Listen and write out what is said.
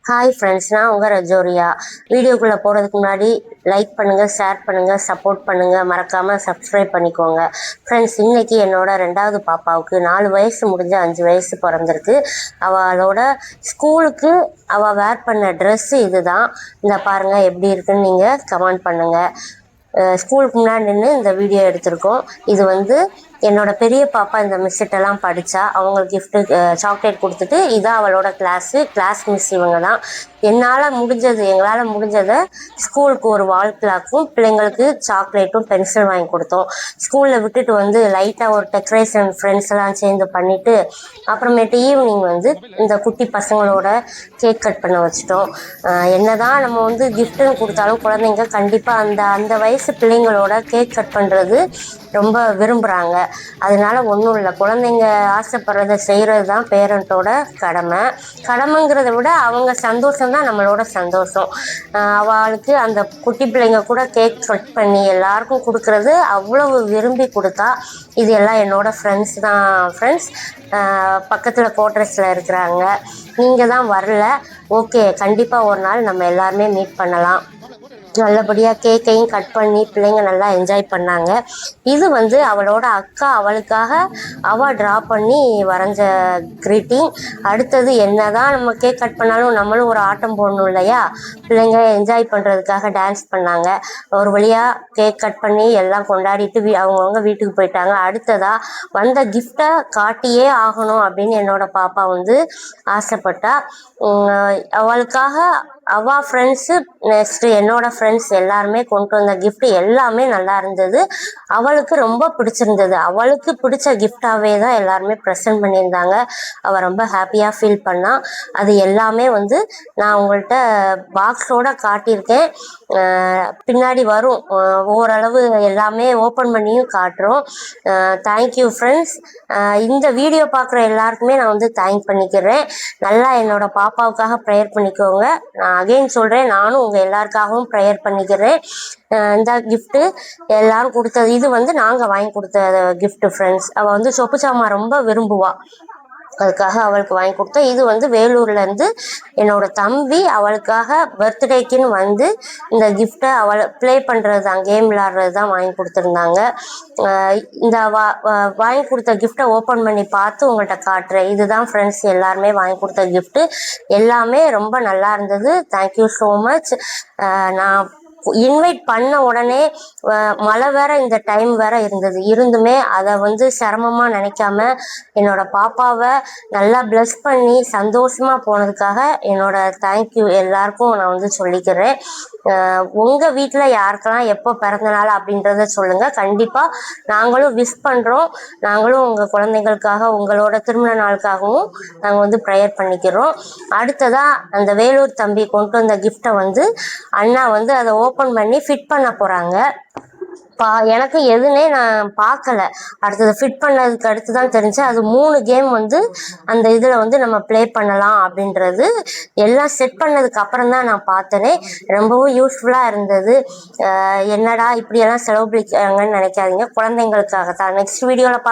Hi friends, நான் உங்கள் ரஜோரியா. வீடியோக்குள்ளே போகிறதுக்கு முன்னாடி லைக் பண்ணுங்கள், ஷேர் பண்ணுங்கள், சப்போர்ட் பண்ணுங்கள், மறக்காமல் சப்ஸ்கிரைப் பண்ணிக்கோங்க. ஃப்ரெண்ட்ஸ், இன்றைக்கி என்னோட 2வது பாப்பாவுக்கு 4 வயசு முடிஞ்சு 5 வயசு பிறந்திருக்கு. அவளோட ஸ்கூலுக்கு அவள் வேர் பண்ண ட்ரெஸ்ஸு இது தான். இந்த பாருங்கள் எப்படி இருக்குன்னு நீங்கள் கமெண்ட் பண்ணுங்கள். ஸ்கூலுக்கு முன்னாடி நின்று இந்த வீடியோ எடுத்திருக்கோம். இது வந்து என்னோட பெரிய பாப்பா இந்த மிஸ்ஸிட்டெல்லாம் படித்தா அவங்களுக்கு கிஃப்ட்டு சாக்லேட் கொடுத்துட்டு இதான் அவளோட கிளாஸ் மிஸ் இவங்க தான். எங்களால் முடிஞ்சதை ஸ்கூலுக்கு ஒரு வால் கிளாக்கும் பிள்ளைங்களுக்கு சாக்லேட்டும் பென்சில் வாங்கி கொடுத்தோம். ஸ்கூலில் விட்டுட்டு வந்து லைட்டாக ஒரு டெக்கரேஷன் ஃப்ரெண்ட்ஸ் எல்லாம் சேர்ந்து பண்ணிவிட்டு அப்புறமேட்டு ஈவினிங் வந்து இந்த குட்டி பசங்களோட கேக் கட் பண்ண வச்சிட்டோம். என்னதான் நம்ம வந்து கிஃப்ட்டுன்னு கொடுத்தாலும் குழந்தைங்க கண்டிப்பாக அந்த வயசு பிள்ளைங்களோட கேக் கட் பண்ணுறது ரொம்ப விரும்புகிறாங்க. அதனால ஒன்றும் இல்லை, குழந்தைங்க ஆசைப்படுறத செய்கிறது தான் பேரண்ட்டோட கடமைங்கிறத விட அவங்க சந்தோஷம்தான் நம்மளோட சந்தோஷம். அவளுக்கு அந்த குட்டி பிள்ளைங்க கூட கேக் கட் பண்ணி எல்லாருக்கும் கொடுக்கறது அவ்வளவு விரும்பி கொடுத்தா. இது எல்லாம் என்னோட ஃப்ரெண்ட்ஸ் தான். ஃப்ரெண்ட்ஸ் பக்கத்தில் குவார்ட்டர்ஸில் இருக்கிறாங்க. நீங்கள் தான் வரல. ஓகே, கண்டிப்பாக ஒரு நாள் நம்ம எல்லாருமே மீட் பண்ணலாம். நல்லபடியாக கேக்கையும் கட் பண்ணி பிள்ளைங்க நல்லா என்ஜாய் பண்ணாங்க. இது வந்து அவளோட அக்கா அவளுக்காக அவள் ட்ரா பண்ணி வரைஞ்ச க்ரீட்டிங். அடுத்தது என்ன தான் நம்ம கேக் கட் பண்ணாலும் நம்மளும் ஒரு ஆட்டம் போடணும் இல்லையா? பிள்ளைங்க என்ஜாய் பண்ணுறதுக்காக டான்ஸ் பண்ணாங்க. ஒரு வழியாக கேக் கட் பண்ணி எல்லாம் கொண்டாடிட்டு அவங்கவுங்க வீட்டுக்கு போயிட்டாங்க. அடுத்ததாக வந்த கிஃப்டை காட்டியே ஆகணும் அப்படின்னு என்னோடய பாப்பா வந்து ஆசைப்பட்டா. அவளுக்காக அவள் ஃப்ரெண்ட்ஸு நெக்ஸ்ட்டு என்னோடய ஃப்ரெண்ட்ஸ் எல்லாருமே கொண்டு வந்த கிஃப்ட்டு எல்லாமே நல்லா இருந்தது. அவளுக்கு ரொம்ப பிடிச்சிருந்தது. அவளுக்கு பிடிச்ச கிஃப்டாகவே தான் எல்லாருமே ப்ரெசென்ட் பண்ணியிருந்தாங்க. அவள் ரொம்ப ஹாப்பியாக ஃபீல் பண்ணாள். அது எல்லாமே வந்து நான் உங்கள்கிட்ட பாக்ஸோடு காட்டியிருக்கேன். பின்னாடி வரும், ஓரளவு எல்லாமே ஓப்பன் பண்ணியும் காட்டுறோம். Thank you friends. இந்த வீடியோ பார்க்குற எல்லாருக்குமே நான் வந்து தேங்க் பண்ணிக்கிறேன். நல்லா என்னோடய பாப்பாவுக்காக ப்ரேயர் பண்ணிக்கோங்க. நான் அகெயின் சொல்கிறேன், நானும் உங்கள் எல்லாருக்காகவும் ப்ரேயர் பண்ணிக்கிறேன். இந்த கிஃப்ட்டு எல்லோரும் கொடுத்தது. இது வந்து நாங்கள் வாங்கி கொடுத்த கிஃப்ட்டு ஃப்ரெண்ட்ஸ். அவள் வந்து சொப்பு சாமான் ரொம்ப விரும்புவாள். அதுக்காக அவளுக்கு வாங்கி கொடுத்தேன். இது வந்து வேலூர்லேருந்து என்னோடய தம்பி அவளுக்காக பர்த்டேக்குன்னு வந்து இந்த கிஃப்டை அவள் ப்ளே பண்ணுறது தான், கேம் விளாட்றது தான் வாங்கி கொடுத்துருந்தாங்க. இந்த வாங்கி கொடுத்த கிஃப்டை ஓப்பன் பண்ணி பார்த்து உங்கள்கிட்ட காட்டுறேன். இதுதான் ஃப்ரெண்ட்ஸ் எல்லாருமே வாங்கி கொடுத்த கிஃப்ட்டு. எல்லாமே ரொம்ப நல்லா இருந்தது. Thank you so much. நான் இன்வைட் பண்ண உடனே மழை வேற, இந்த டைம் வேற இருந்துமே அதை வந்து சிரமமாக நினைக்காம என்னோடய பாப்பாவை நல்லா ப்ளஸ் பண்ணி சந்தோஷமாக போனதுக்காக என்னோட தேங்க்யூ எல்லாருக்கும் நான் வந்து சொல்லிக்கிறேன். உங்கள் வீட்டில் யாருக்கெல்லாம் எப்போ பிறந்தநாள் அப்படின்றத சொல்லுங்கள். கண்டிப்பாக நாங்களும் விஷ் பண்ணுறோம். நாங்களும் உங்கள் குழந்தைங்களுக்காக உங்களோட திருமண நாளுக்காகவும் நாங்கள் வந்து ப்ரேயர் பண்ணிக்கிறோம். அடுத்ததாக அந்த வேலூர் தம்பி கொண்டு வந்த கிஃப்டை வந்து அண்ணா வந்து அதை ஓப்பன் பண்ணி ஃபிட் பண்ண போகிறாங்க. எனக்கு எதுனே நான் பார்க்கல. அடுத்தது ஃபிட் பண்ணதுக்கு அடுத்து தான் தெரிஞ்சு அது 3 கேம் வந்து அந்த இதில் வந்து நம்ம ப்ளே பண்ணலாம் அப்படின்றது. எல்லாம் செட் பண்ணதுக்கு அப்புறம் தான் நான் பார்த்தேனே. ரொம்பவும் யூஸ்ஃபுல்லாக இருந்தது. என்னடா இப்படியெல்லாம் செலவு பிடிக்கிறாங்கன்னு நினைக்காதீங்க, குழந்தைங்களுக்காக தான். நெக்ஸ்ட் வீடியோவில்